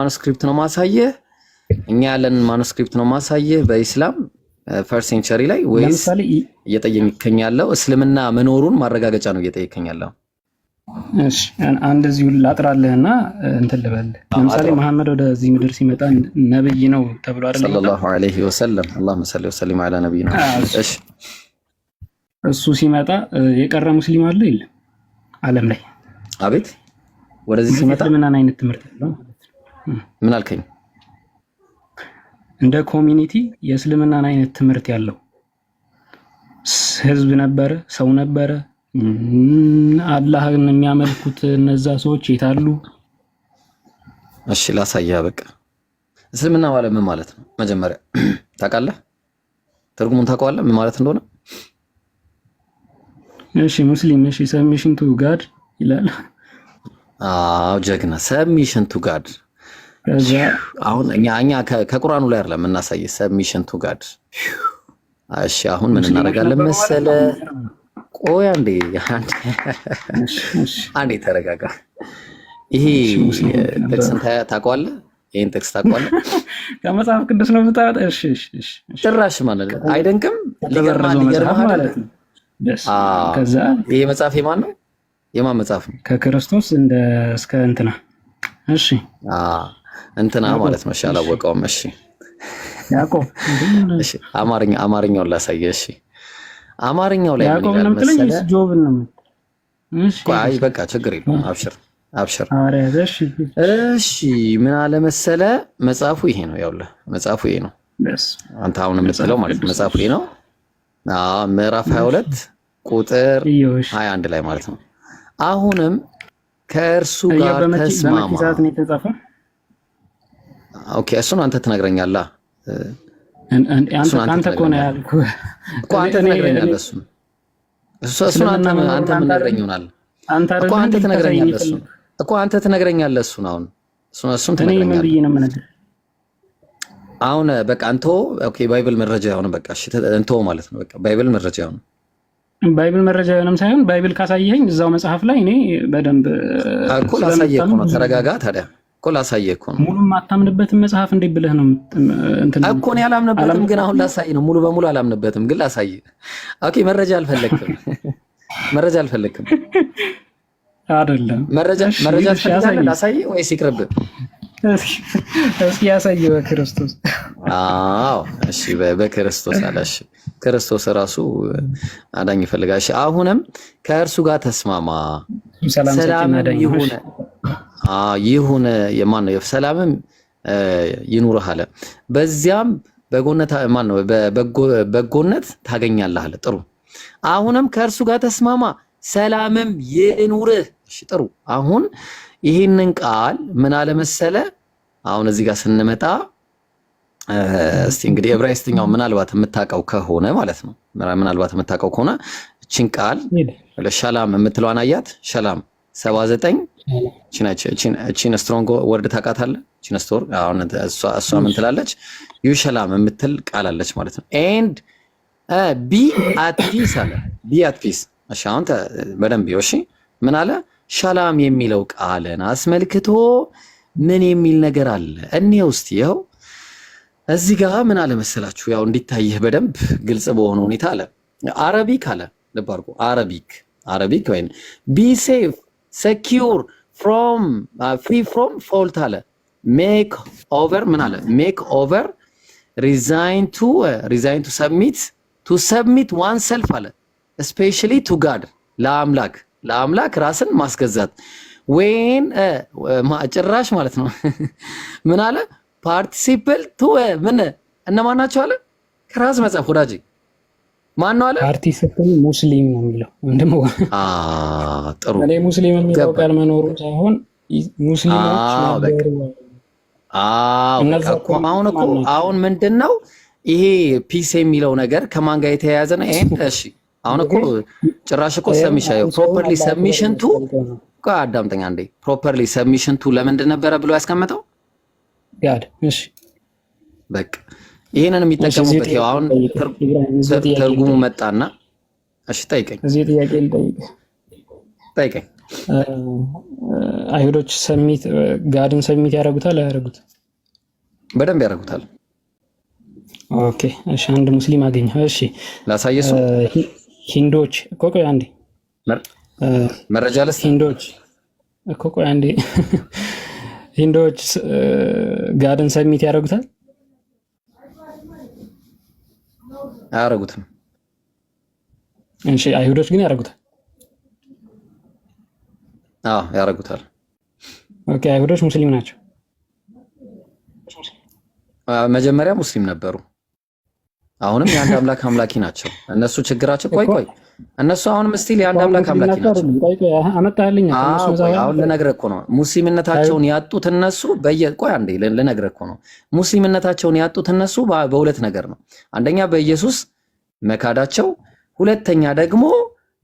ማኑስክሪፕት ነው ማሳየህ እኛ ያለንን ማኑስክሪፕት ነው ማሳየህ በኢስላም ፈርስት ሴንቸሪ ላይ ወይስ እየጠየቀኝ ያለው እስልምና መኖሩን ማረጋገጫ ነው እየጠየቀኝ ያለው? እሺ አንደዚሁ ላጥራለህና እንትን ልበል። ለምሳሌ መሐመድ ወደዚህ ምድር ሲመጣ ነብይ ነው ተብሎ አይደል? ሰለላሁ ዐለይሂ ወሰለም اللهم صل وسلم على نبينا። እሺ እሱ ሲመጣ የቀረ ሙስሊም አለ የለም ዓለም ላይ? አቤት ወደዚህ ሲመጣ ምን አይነት ትምህርት ነው? ምን አልከኝ? እንደ ኮሚኒቲ የእስልምናን አይነት ትምህርት ያለው ህዝብ ነበረ፣ ሰው ነበረ። አላህን የሚያመልኩት እነዛ ሰዎች የታሉ? እሺ ላሳየህ። በቃ እስልምና ማለት ምን ማለት ነው? መጀመሪያ ታውቃለህ? ትርጉሙን ታውቀዋለህ ምን ማለት እንደሆነ? እሺ ሙስሊም፣ እሺ ሰብሚሽን ቱ ጋድ ይላል። አዎ ጀግና፣ ሰብሚሽን ቱ ጋድ። አሁን እኛ ከቁርአኑ ላይ አይደለም እናሳየህ ሰብሚሽን ቱ ጋድ። እሺ አሁን ምን እናደርጋለን መሰለ? ቆይ አንዴ ተረጋጋ። ይሄ ጥቅስን ታውቀዋለህ? ይሄን ጥቅስ ታውቀዋለህ? ከመጽሐፍ ቅዱስ ነው ብታወጣ? እሺ ጭራሽ ማለት አይደንቅም? ሊገርምህ ማለት ነው። ከዛ ይሄ መጽሐፍ የማን ነው? የማን መጽሐፍ ነው? ከክርስቶስ እስከ እንትና። እሺ እንትና ማለት ነው። እሺ አላወቀውም። እሺ ያዕቆብ። እሺ አማርኛውን ላሳየህ። እሺ አማርኛው ላይ ያዕቆብ ነው የምትለኝ? ጆብ ነው? እሺ ቆይ በቃ ችግር የለውም። አብሽር። እሺ ምን አለ መሰለ? መጽሐፉ ይሄ ነው። ያውልህ መጽሐፉ ይሄ ነው። አንተ አሁን የምትለው ማለት ነው መጽሐፉ ይሄ ነው። ምዕራፍ 22 ቁጥር 21 ላይ ማለት ነው። አሁንም ከእርሱ ጋር ተስማማ። ኦኬ እሱን አንተ ትነግረኛለህ። አንተ እኮ ነው ያልኩህ እኮ አንተ ትነግረኛለህ። እሱን አንተ ምን ነግረኝ ይሆናል እኮ አንተ ትነግረኛለህ። አንተ ትነግረኛለህ። እሱን ትነግረኛለህ። አሁን በቃ አንተ ኦኬ ባይብል መረጃ ይሆነ በቃ እሺ እንተው ማለት ነው። በቃ ባይብል መረጃ ይሆነ ባይብል መረጃ ይሆነም ሳይሆን ባይብል ካሳየኸኝ እዛው መጽሐፍ ላይ እኔ በደንብ እኮ ላሳየህ እኮ ነው። ተረጋጋ ታዲያ እኮ ላሳየህ እኮ ነው። ሙሉ የማታምንበትን መጽሐፍ እንዴት ብለህ ነው እንትን እኮ እኔ አላምንበትም፣ ግን አሁን ላሳየህ ነው። ሙሉ በሙሉ አላምንበትም፣ ግን ላሳየህ። ኦኬ መረጃ አልፈለክም አይደለም? መረጃ ትፈልጋለህ? ላሳየህ ወይስ ይቅርብህ? እስኪ ያሳየው በክርስቶስ። አዎ እሺ በክርስቶስ አለ። እሺ ክርስቶስ ራሱ አዳኝ ይፈልጋል። እሺ አሁንም ከእርሱ ጋር ተስማማ፣ ሰላም ይሁን የማን ነው? ሰላምም ይኑርህ አለ። በዚያም በጎነት ታገኛለህ አለ። ጥሩ። አሁንም ከእርሱ ጋር ተስማማ፣ ሰላምም ይኑርህ። እሺ ጥሩ። አሁን ይህንን ቃል ምን አለ መሰለ? አሁን እዚህ ጋር ስንመጣ እስቲ እንግዲህ ዕብራይስጥኛው ምናልባት የምታውቀው ከሆነ ማለት ነው። ምናልባት የምታውቀው ከሆነ እቺን ቃል ለሰላም የምትለዋን አያት። ሰላም 79 እቺን ስትሮንግ ወርድ ታውቃታለህ? እቺን ስቶር አሁን እሷ ምን ትላለች? ዩ ሰላም የምትል ቃል አለች ማለት ነው። ኤንድ ቢ አት ፒስ አለ። ቢ አት ፒስ። እሺ አሁን በደንብ እሺ ምን አለ? ሰላም የሚለው ቃልን አስመልክቶ ምን የሚል ነገር አለ? እኔው እስቲ ይኸው እዚህ ጋር ምን አለ መሰላችሁ? ያው እንዲታየህ በደንብ ግልጽ በሆነ ሁኔታ አለ። አረቢክ አለ። ልብ አድርጎ አረቢክ ወይም ቢ ሴፍ ሴኪዩር ፍሮም ፍሪ ፍሮም ፎልት አለ። ሜክ ኦቨር ምን አለ? ሜክ ኦቨር ሪዛይን ቱ ሰብሚት ዋን ሰልፍ አለ። ስፔሻሊ ቱ ጋድ ለአምላክ ራስን ማስገዛት ወይን ጭራሽ ማለት ነው። ምን አለ? ፓርቲሲፕል ቱ ምን እነማን ናቸው አለ? ከራስ መጽሐፍ ወዳጅ ማን ነው አለ? ፓርቲሲፕል ሙስሊም ነው የሚለው እንደሞ ጥሩ እኔ ሙስሊም የሚለው ቃል መኖሩ ሳይሆን ሙስሊሞች ነበሩ። አሁን ምንድነው ይሄ ፒስ የሚለው ነገር ከማን ጋር የተያያዘ ነው? እሺ አሁን እኮ ጭራሽ እኮ ፕሮፐርሊ ሰብሚሽን ቱ አዳምጠኛ እንዴ ፕሮፐርሊ ሰብሚሽን ቱ ለምንድን ነበረ ብሎ ያስቀመጠው ጋድ። እሺ በቃ ይሄንን የሚጠቀሙበት ያው አሁን ትርጉሙ መጣና እሺ ጠይቀኝ። እዚህ ጥያቄ ልጠይቅ። አይሁዶች ሰሚት ጋድን ሰሚት ያደርጉታል አያደርጉት? በደንብ ያደርጉታል። ኦኬ እሺ፣ አንድ ሙስሊም አገኘ። እሺ ላሳየሱ ሂንዶች እኮ ቆይ አንዴ መረጃ ለስ ሂንዶች እኮ ቆይ አንዴ ሂንዶች ጋድን ሰሚት ያደርጉታል አያደርጉትም? እሺ አይሁዶች ግን ያደርጉታል። አዎ ያደርጉታል። ኦኬ አይሁዶች ሙስሊም ናቸው? መጀመሪያ ሙስሊም ነበሩ። አሁንም የአንድ አምላክ አምላኪ ናቸው። እነሱ ችግራቸው ቆይ እነሱ አሁንም ስቲል የአንድ አምላክ አምላኪ ናቸው። አመጣልኝ። አሁን ልነግርህ እኮ ነው ሙስሊምነታቸውን ያጡት እነሱ ቆይ አንዴ ልነግርህ እኮ ነው ሙስሊምነታቸውን ያጡት እነሱ በሁለት ነገር ነው። አንደኛ በኢየሱስ መካዳቸው፣ ሁለተኛ ደግሞ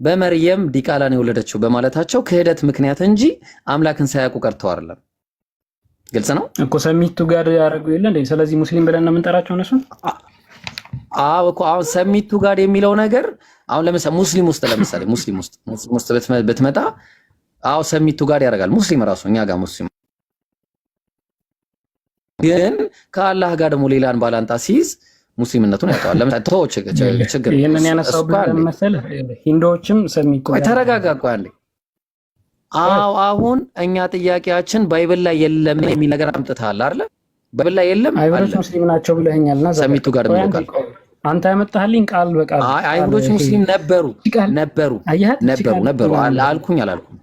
በመርየም ዲቃላን የወለደችው በማለታቸው ክህደት ምክንያት እንጂ አምላክን ሳያውቁ ቀርተው አይደለም። ግልጽ ነው እኮ ሰሚቱ ጋር ያደረጉ የለ እንዴ? ስለዚህ ሙስሊም ብለን ነው የምንጠራቸው እነሱ። አዎ እኮ አሁን ሰሚቱ ጋር የሚለው ነገር አሁን ለምሳሌ ሙስሊም ውስጥ ብትመጣ አዎ ሰሚቱ ጋር ያደርጋል። ሙስሊም ራሱ እኛ ጋር ሙስሊም ግን ከአላህ ጋር ደግሞ ሌላን ባላንጣ ሲይዝ ሙስሊምነቱን ያጣዋል። ለምሳሌ ችግር ይሄንን ያነሳው ብለን መሰለህ ሂንዶችም ሰሚቱ ቆይ ተረጋጋ ቆይ አንዴ። አዎ አሁን እኛ ጥያቄያችን ባይብል ላይ የለም የሚል ነገር አምጥተሃል አይደል? ባይብል ላይ የለም አይሁዶች ሙስሊም ናቸው ብለኸኛልና ሰሚቱ ጋር የሚለው አንተ ያመጣህልኝ ቃል በቃል አይሁዶች ሙስሊም ነበሩ አልኩኝ አላልኩም?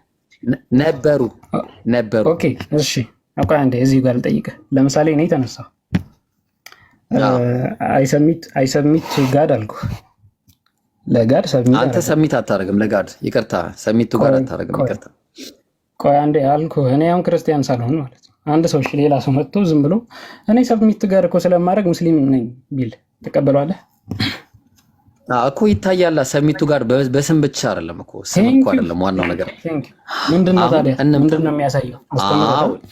ነበሩ። ኦኬ እሺ ቆይ አንዴ እዚህ ጋር ልጠይቅህ። ለምሳሌ እኔ ተነሳሁ አይሰሚት ጋድ አልኩህ። ለጋድ ሰሚት አንተ ሰሚት አታረግም። ለጋድ ይቅርታ፣ ሰሚቱ ጋር አታረግም። ይቅርታ ቆይ አንዴ አልኩህ። እኔ አሁን ክርስቲያን ሳልሆን ማለት ነው አንድ ሰው ሌላ ሰው መጥቶ ዝም ብሎ እኔ ሰሚት ጋር እኮ ስለማድረግ ሙስሊም ነኝ ቢል ተቀበለዋለህ እኮ? ይታያል። ሰሚቱ ጋር በስም ብቻ አይደለም እኮ ስም እኮ አይደለም ዋናው ነገር። ምንድነው ታዲያ ምንድነው የሚያሳየው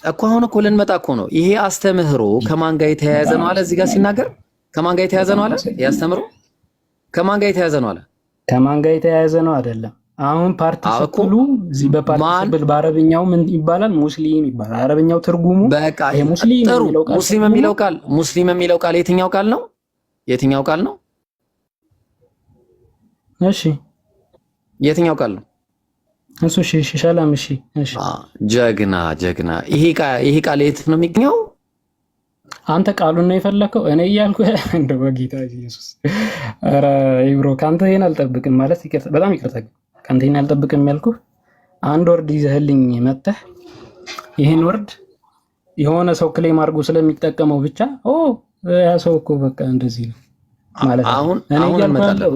እኮ? አሁን እኮ ልንመጣ እኮ ነው። ይሄ አስተምህሮ ከማን ጋር የተያያዘ ነው አለ እዚህ ጋር ሲናገር። ከማን ጋር የተያያዘ ነው አለ? ያስተምሮ ከማን ጋር የተያያዘ ነው አለ? ከማን ጋር የተያያዘ ነው አይደለም። አሁን ፓርቲሲፕሉ እዚህ በፓርቲሲፕል በአረብኛው ምን ይባላል? ሙስሊም ይባላል። አረብኛው ትርጉሙ በቃ ሙስሊም የሚለው ቃል የትኛው ቃል ነው? የትኛው ቃል ነው? እሺ የትኛው ቃል ነው እሱ? እሺ ሰላም። እሺ ጀግና ይሄ ቃል የት ነው የሚገኘው? አንተ ቃሉን ነው የፈለከው? እኔ እያልኩ እንደው በጌታ ኢየሱስ። ኧረ ኢብሮ ካንተ ይሄን አልጠብቅም ማለት ይቅርታ፣ በጣም ይቅርታ። ካንተ ይሄን አልጠብቅም ያልኩህ አንድ ወርድ ይዘህልኝ መተህ ይሄን ወርድ የሆነ ሰው ክሌም አድርጎ ስለሚጠቀመው ብቻ ያ ሰው እኮ በቃ እንደዚህ ነው ማለት ነው። አሁን እንመጣለን።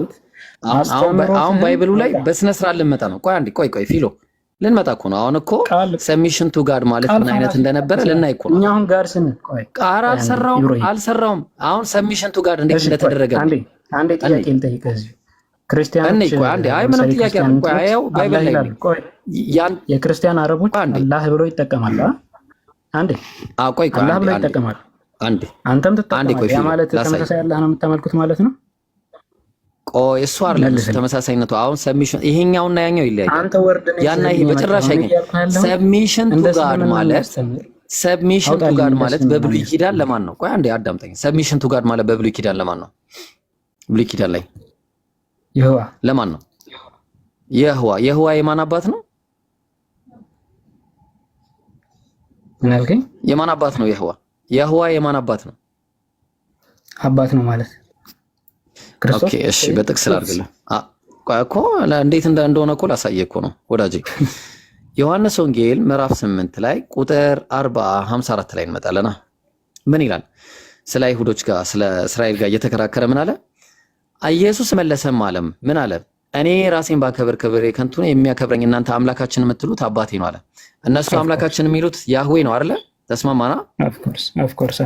አሁን ባይብሉ ላይ በስነ ስርዓት ልንመጣ ነው። ቆይ አንዴ ቆይ ፊሎ ልንመጣ እኮ ነው። አሁን እኮ ሰሚሽን ቱ ጋድ ማለት ምን አይነት እንደነበረ ልናይ እኮ ነው። እኛ አሁን ጋር ስንል ቆይ ቃል አልሰራውም። አሁን ሰሚሽን ቱ ጋድ እንዴት እንደተደረገ አንዴ ጥያቄ ልጠይቅህ። እዚህ ክርስቲያኖች ቆይ አንዴ ምንም ጥያቄ አይደለም። ቆይ አየው ባይብል ላይ የክርስቲያን አረቦች አላህ ብሎ ይጠቀማሉ። አንዴ ቆይ አላህ ብሎ ይጠቀማሉ። አንተም ትጠቀማለህ። ያ ማለት ተመሳሳይ አላህ ነው የምታመልኩት ማለት ነው። ቆይ እሱ አይደለም ተመሳሳይነቱ። አሁን ሰሚሽን ይሄኛውና ያኛው ይለያያል። አንተ ወርድ ነህ ያና ይሄ በጭራሽ አይገናኝም። ሰሚሽን ቱ ጋድ ማለት በብሉይ ኪዳን ለማን ነው? ቆይ አንዴ አዳምጠኝ። ሰሚሽን ቱ ጋድ ማለት በብሉይ ኪዳን ለማን ነው? ብሉይ ኪዳን ላይ ይህዋ ለማን ነው? ይህዋ የማን አባት ነው? ምን አልከኝ? የማን አባት ነው? ይህዋ የማን አባት ነው? አባት ነው ማለት ክርስቶስ። ኦኬ እሺ፣ በጥቅስ ላድርግልህ እኮ እንዴት እንደሆነ እኮ ላሳየህ እኮ ነው ወዳጄ። ዮሐንስ ወንጌል ምዕራፍ 8 ላይ ቁጥር 54 ላይ እንመጣለና ምን ይላል? ስለ አይሁዶች ጋር ስለ እስራኤል ጋር እየተከራከረ ምን አለ? ኢየሱስ መለሰም አለም ምን አለ? እኔ ራሴን ባከብር ክብሬ ከንቱ ነው፣ የሚያከብረኝ እናንተ አምላካችን የምትሉት አባቴ ነው አለ። እነሱ አምላካችን የሚሉት ያህዌ ነው አይደለ? ተስማማና? ኦፍ ኮርስ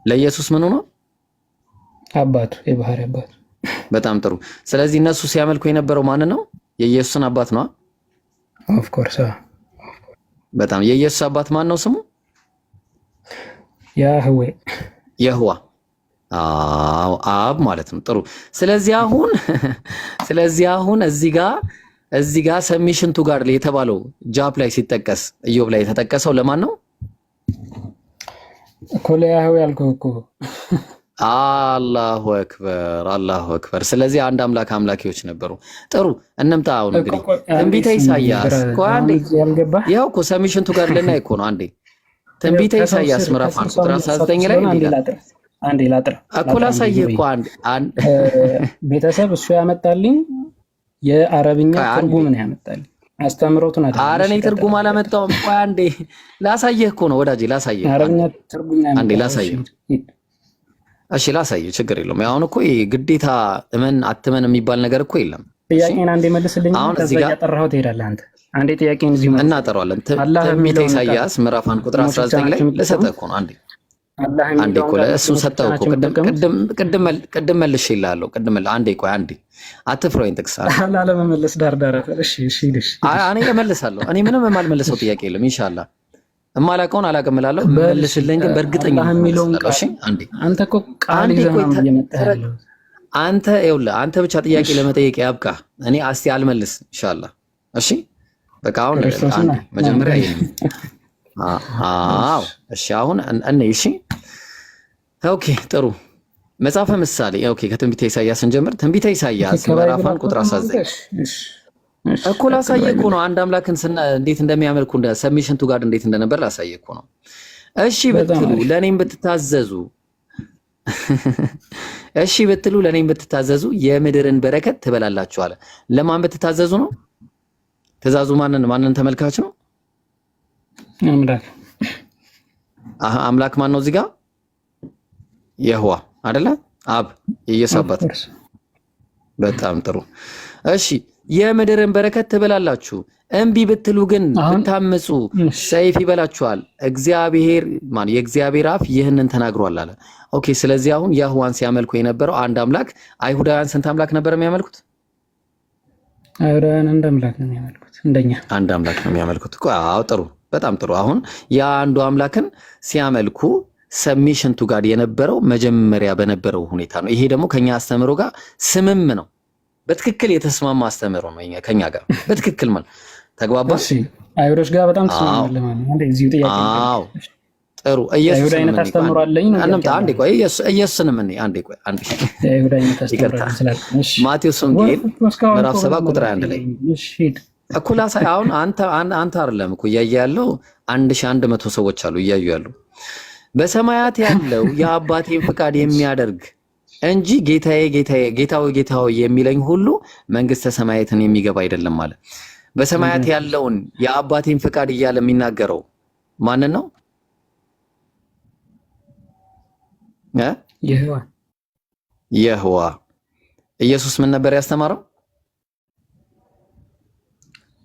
ለኢየሱስ ምኑ ነው? አባቱ፣ የባህሪ አባቱ። በጣም ጥሩ። ስለዚህ እነሱ ሲያመልኩ የነበረው ማን ነው? የኢየሱስን አባት ነው። ኦፍ ኮርስ በጣም የኢየሱስ አባት ማን ነው ስሙ? ያህዌ፣ የህዋ አብ ማለት ነው። ጥሩ። ስለዚህ አሁን እዚህ ጋር እዚህ ጋር ሰሚሽን ቱ ጋድ የተባለው ጃፕ ላይ ሲጠቀስ ኢዮብ ላይ የተጠቀሰው ለማን ነው? እኮ ለያህዌ ያልከው እኮ። አላሁ አክበር አላሁ አክበር። ስለዚህ አንድ አምላክ አምላኪዎች ነበሩ። ጥሩ እንምጣ። አሁን እንግዲህ ትንቢተ ኢሳይያስ አንዴ ያው እኮ ሰሚሽን ቱ ጋድ ልናይ እኮ ነው። አንዴ ትንቢተ ኢሳይያስ ምዕራፍ 1 ቁጥር 19 ላይ አንዴ ላጥራ እኮ ላሳየህ እኮ አንድ ቤተሰብ እሱ ያመጣልኝ የአረብኛ ትርጉምን ያመጣልኝ አስተምሮቱን አይደለም። ኧረ እኔ ትርጉም አላመጣሁም። ቆይ አንዴ ላሳየህ እኮ ነው ወዳጄ፣ ላሳየህ አረብኛ ትርጉም ያመጣልኝ። አንዴ ላሳየህ። እሺ ላሳየህ፣ ችግር የለውም። አሁን እኮ ግዴታ እመን አትመን የሚባል ነገር እኮ የለም። ጥያቄን አንዴ መልስልኝ። ከዛ ያጠራኸው ትሄዳለህ አንተ። አንዴ ጥያቄን እዚህ ማለት እናጠራዋለን። ትንቢተ ኢሳይያስ ምዕራፍ 1 ቁጥር 19 ላይ ልሰጥህ እኮ ነው። አንዴ እኮ ለእሱ ሰጠው እኮ ቅድም መልሼልሃለሁ። አንዴ ቆይ አንዴ አትፍረውኝ። ጥቅስ አላለመመለስ ዳር። እሺ እኔ እመልሳለሁ። እኔ ምንም የማልመልሰው ጥያቄ የለም። ኢንሻአላህ እማላውቀውን አላውቅም እላለሁ። መልስልኝ ግን በእርግጠኛ እሺ። አንተ እኮ ቃል ይዘህ ነው እየመጣህ ያለው። አንተ ብቻ ጥያቄ ለመጠየቅ ያብቃ። እኔ እስቲ አልመልስ ኢንሻአላህ። እሺ በቃ አሁን መጀመሪያ አዎ እሺ አሁን እሺ ኦኬ ጥሩ መጽሐፈ ምሳሌ ኦኬ ከትንቢተ ኢሳይያስ እንጀምር። ትንቢተ ኢሳይያስ ምዕራፍ 1 ቁጥር 19 እኮ ላሳየህ እኮ ነው። አንድ አምላክን እንዴት እንደሚያመልኩ ሰሚሽን ቱ ጋድ እንዴት እንደነበር ላሳየህ እኮ ነው። እሺ ብትሉ ለኔም ብትታዘዙ የምድርን በረከት ትበላላችሁ አለ። ለማን ብትታዘዙ ነው? ትእዛዙ ማንን ተመልካች ነው? አምላክ ማን ነው? እዚህ ጋር የህዋ አይደለ? አብ የኢየሱስ አባት። በጣም ጥሩ እሺ። የምድርን በረከት ትበላላችሁ፣ እምቢ ብትሉ ግን ብታምፁ ሰይፍ ይበላችኋል። የእግዚአብሔር አፍ ይህንን ተናግሯል አለ። ኦኬ ስለዚህ አሁን ያህዋን ሲያመልኩ የነበረው አንድ አምላክ። አይሁዳውያን ስንት አምላክ ነበር የሚያመልኩት? አይሁዳውያን አንድ አምላክ ነው የሚያመልኩት። እንደኛ አንድ አምላክ ነው የሚያመልኩት። አዎ ጥሩ በጣም ጥሩ። አሁን የአንዱ አምላክን ሲያመልኩ ሰሚሽን ቱ ጋድ የነበረው መጀመሪያ በነበረው ሁኔታ ነው። ይሄ ደግሞ ከኛ አስተምሮ ጋር ስምም ነው። በትክክል የተስማማ አስተምሮ ነው ከኛ ጋር በትክክል ማለት ተግባባ። እሺ አይሁዶች ጋር በጣም ተስማማለህ ማለት ነው። እዚሁ ጥያቄ አዎ ጥሩ። ኢየሱስ አይነት አስተምሯለኝ ነው። አንዴ ቆይ ኢየሱስንም አንዴ አይሁድ አይነት አስተምሯለኝ ስላልኩ እሺ ማቴዎስ ወንጌል ምዕራፍ 7 ቁጥር 1 ላይ እኮ ላሳይ። አሁን አንተ አይደለም እኮ እያየ ያለው 1100 ሰዎች አሉ እያዩ ያሉ። በሰማያት ያለው የአባቴን ፍቃድ የሚያደርግ እንጂ ጌታዬ የሚለኝ ሁሉ መንግስተ ሰማያትን የሚገባ አይደለም ማለት። በሰማያት ያለውን የአባቴን ፍቃድ እያለ የሚናገረው ማንን ነው? የህዋ ኢየሱስ ምን ነበር ያስተማረው?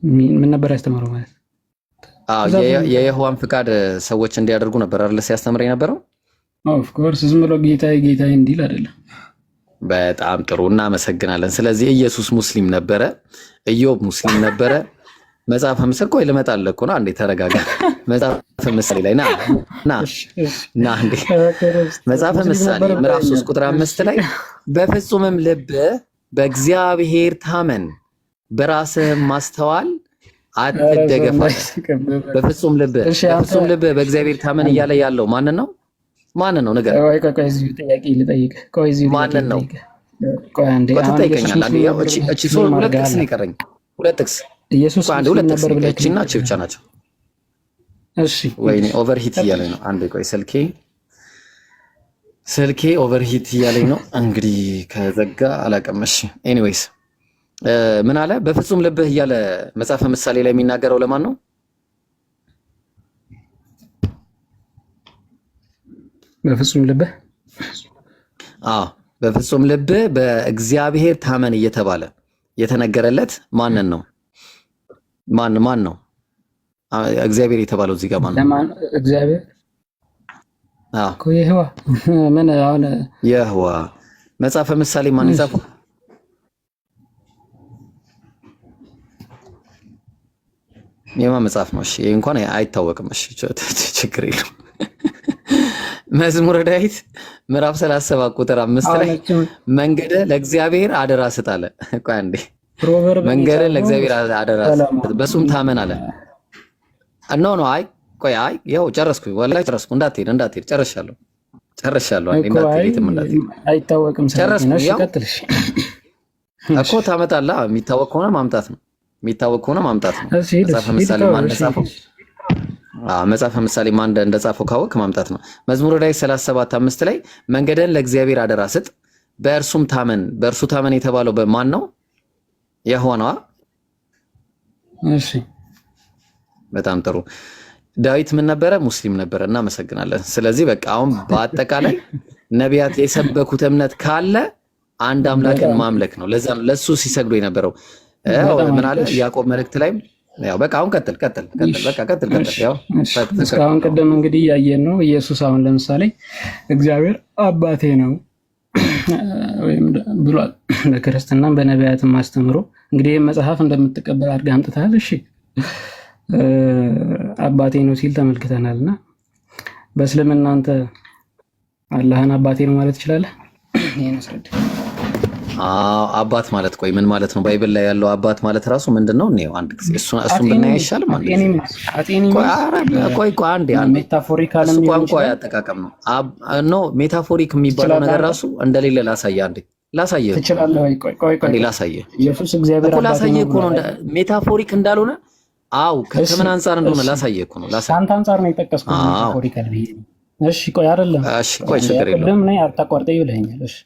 ምን ነበር ያስተማረው ማለት? የየህዋን ፍቃድ ሰዎች እንዲያደርጉ ነበር አይደል ሲያስተምር የነበረው? ኦፍ ኮርስ ዝም ብሎ ጌታዬ እንዲል አይደለም። በጣም ጥሩ እናመሰግናለን። ስለዚህ ኢየሱስ ሙስሊም ነበረ፣ ኢዮብ ሙስሊም ነበረ። መጽሐፈ ምሳሌ ቆይ ልመጣልህ እኮ ነው። አንዴ ተረጋጋ። መጽሐፈ ምሳሌ ላይ ና አንዴ መጽሐፈ ምሳሌ ምዕራፍ 3 ቁጥር 5 ላይ በፍጹምም ልብ በእግዚአብሔር ታመን በራስህም ማስተዋል አትደገፍ። በፍጹም ልብ በእግዚአብሔር ታመን እያለ ያለው ማንን ነው? ነገር ቆይ እዚህ ጥያቄ ልጠይቅ። ቆይ እዚህ ማንን ነው? ቆይ ትጠይቀኛለህ። ያው እቺ ሁለት ጥቅስ ነው የቀረኝ። ሁለት ጥቅስ ኢየሱስ ሁለት ጥቅስ እቺና እቺ ብቻ ናቸው። እሺ ወይኔ ኦቨርሂት እያለኝ ነው። አንዴ ቆይ ስልኬ ኦቨርሂት እያለኝ ነው። እንግዲህ ከዘጋ አላውቅም። እሺ ኤኒዌይስ ምን አለ? በፍጹም ልብህ እያለ መጽሐፈ ምሳሌ ላይ የሚናገረው ለማን ነው? በፍጹም ልብህ በፍጹም ልብህ በእግዚአብሔር ታመን እየተባለ የተነገረለት ማንን ነው? ማን ነው እግዚአብሔር የተባለው እዚህ ጋር ማን ነው? እግዚአብሔር እኮ የህዋ ምን አሁን የህዋ መጽሐፈ ምሳሌ ማን ይጻፈው? የማን መጽሐፍ ነው? እሺ ይሄ እንኳን አይታወቅም። እሺ ችግር የለም። መዝሙረ ዳዊት ምዕራፍ 37 ቁጥር 5 ላይ መንገደ ለእግዚአብሔር አደራ ስጥ አለ። ቆይ አንዴ ፕሮቨርብ መንገድን ለእግዚአብሔር አደራ በሱም ታመን አለ። ኖ አይ ቆይ ይኸው ጨረስኩኝ፣ ወላሂ ጨረስኩ። እንዳትሄድ ጨርሻለሁ። አይታወቅም ቀጥልሽ እኮ ታመጣለህ። የሚታወቅ ከሆነ ማምጣት ነው። መጽሐፈ ምሳሌ ማን እንደጻፈው ካወቅ ማምጣት ነው። መዝሙረ ዳዊት 37:5 ላይ መንገድን ለእግዚአብሔር አደራ ስጥ፣ በእርሱ ታመን የተባለው በማን ነው? የሆነዋ። እሺ በጣም ጥሩ። ዳዊት ምን ነበረ? ሙስሊም ነበረ። እናመሰግናለን። ስለዚህ በቃ አሁን በአጠቃላይ ነቢያት የሰበኩት እምነት ካለ አንድ አምላክን ማምለክ ነው። ለሱ ሲሰግዱ የነበረው ምን አለ ያዕቆብ መልእክት ላይ ያው በቃ አሁን ቀጥል። ያው እስካሁን ቀደም እንግዲህ ያየን ነው። ኢየሱስ አሁን ለምሳሌ እግዚአብሔር አባቴ ነው ወይም ብሏል። በክርስትናም በነቢያትም አስተምሮ እንግዲህ መጽሐፍ እንደምትቀበል አድርገህ አምጥተሃል። እሺ አባቴ ነው ሲል ተመልክተናልና በእስልምና አንተ አላህን አባቴ ነው ማለት ትችላለህ? ይሄን አስረዳ። አባት ማለት ቆይ ምን ማለት ነው? ባይብል ላይ ያለው አባት ማለት ራሱ ምንድነው? ነው አንድ ጊዜ እሱን ብናይ አይሻልም? ቆይ አንዴ ሜታፎሪካል ቋንቋ ያጠቃቀም ነው። ኖ ሜታፎሪክ የሚባለው ነገር ራሱ እንደሌለ ላሳየህ ትችላለህ ወይ? ቆይ ላሳየህ። ኢየሱስ እግዚአብሔር አባት ነው ላሳየህ እኮ ነው ሜታፎሪክ እንዳልሆነ። ከምን አንፃር እንደሆነ ላሳየህ እኮ ነው። አንተ አንፃር ነው የጠቀስኩት ሜታፎሪካል ብዬ። እሺ ቆይ አይደለም። እሺ ቆይ ችግር የለውም። ለምን አታቋርጠኝ ብለኸኛል። እሺ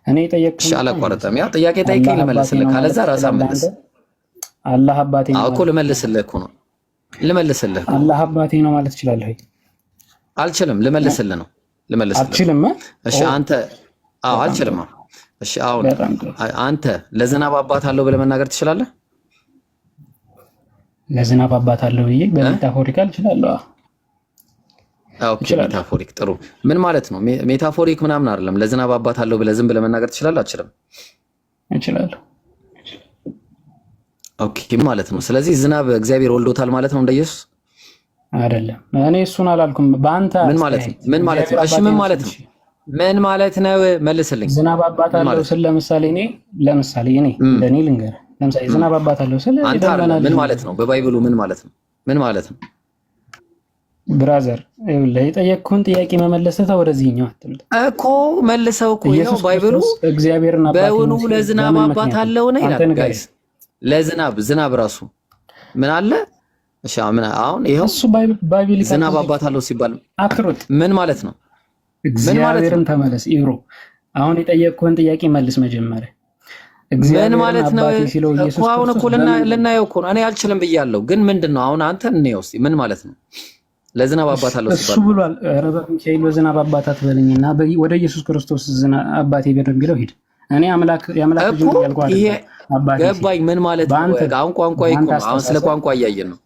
እኔ ጠየቅኩኝ። እሺ አላቋርጠም። ያው ጥያቄ ጠይቀኝ ልመልስልህ፣ ካለዛ ራስህ መልስ። አላህ አባቴ ነው እኮ ልመልስልህ እኮ ነው። አላህ አባቴ ነው ማለት ትችላለህ ወይ? አልችልም። ልመልስልህ ነው። አልችልም። እሺ አንተ አልችልም። እሺ አሁን አንተ ለዝናብ አባት አለው ብለህ መናገር ትችላለህ? ለዝናብ አባት አለው ብዬ በሜታፎሪካል እችላለሁ። ኦኬ ሜታፎሪክ ጥሩ። ምን ማለት ነው? ሜታፎሪክ ምናምን አይደለም። ለዝናብ አባት አለው ብለህ ዝም ብለህ መናገር ትችላለህ? አትችልም? እችላለሁ። ኦኬ ማለት ነው። ስለዚህ ዝናብ እግዚአብሔር ወልዶታል ማለት ነው እንደ ኢየሱስ? አይደለም። እኔ እሱን አላልኩም። በአንተ ምን ማለት ነው? እሺ ምን ማለት ነው? መልስልኝ። ዝናብ አባት አለው ስለ ለምሳሌ እኔ እንደኔ ልንገርህ። ለምሳሌ ዝናብ አባት አለው ስለ ምን ማለት ነው? በባይብሉ ምን ማለት ነው? ብራዘር የጠየቅኩህን ጥያቄ መመለስህ ወደዚህኛው አትምጣ እኮ። መልሰው እኮ ይሄው ባይብሉ እግዚአብሔርና በእውኑ ለዝናብ አባት አለው ነው ይላል። ጋይስ ዝናብ ራሱ ምን አለ? እሺ አሁን ይሄው እሱ ባይብል ዝናብ አባት አለው ሲባል አትሩት ምን ማለት ነው? እግዚአብሔርን ተመለስ ኢብሮ። አሁን የጠየቅኩህን ጥያቄ መልስ መጀመሪያ። ምን ማለት ነው እኮ አሁን እኮ ልናየው እኮ ነው። እኔ አልችልም ብያለሁ፣ ግን ምንድነው አሁን አንተ እንየው እስኪ ምን ማለት ነው? ለዝናብ አባት አለው ሲባል እሱ ብሏል። ረበ ሚካኤል በዝናብ አባት አትበልኝና ወደ ኢየሱስ ክርስቶስ ዝናብ አባቴ በሚለው ሂድ። እኔ አምላክ ልጅ ያልኳት አባቴ ገባኝ። ምን ማለት ነው? አሁን ቋንቋ ይቆም። አሁን ስለ ቋንቋ እያየን ነው።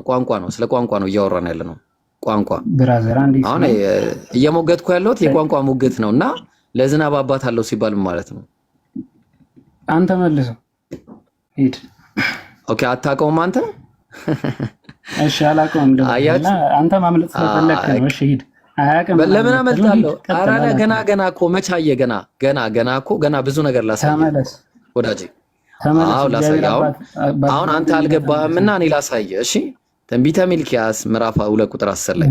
ቋንቋ ነው። ስለ ቋንቋ ነው እያወራን ያለ ነው። ቋንቋ ብራዘር አንዴ አሁን እየሞገትኩ ያለሁት የቋንቋ ሙገት ነውና ለዝናብ አባት አለው ሲባል ማለት ነው። አንተ መልሰው ሂድ። ኦኬ አታውቀውም አንተ? እሺ አላውቀውም። እና አንተ ማምለጥ ስለፈለክ ነው። እሺ ሂድ። አያውቅም። ለምን አመልጣለሁ? አራዳ ገና እኮ መቻየ ገና እኮ ብዙ ነገር ላሳየህ ተመለስ ወዳጄ። አዎ ላሳየህ። አሁን አንተ አልገባህምና እኔ ላሳየህ። እሺ ትንቢተ ሚልክያስ ምዕራፍ 2 ቁጥር 10 ላይ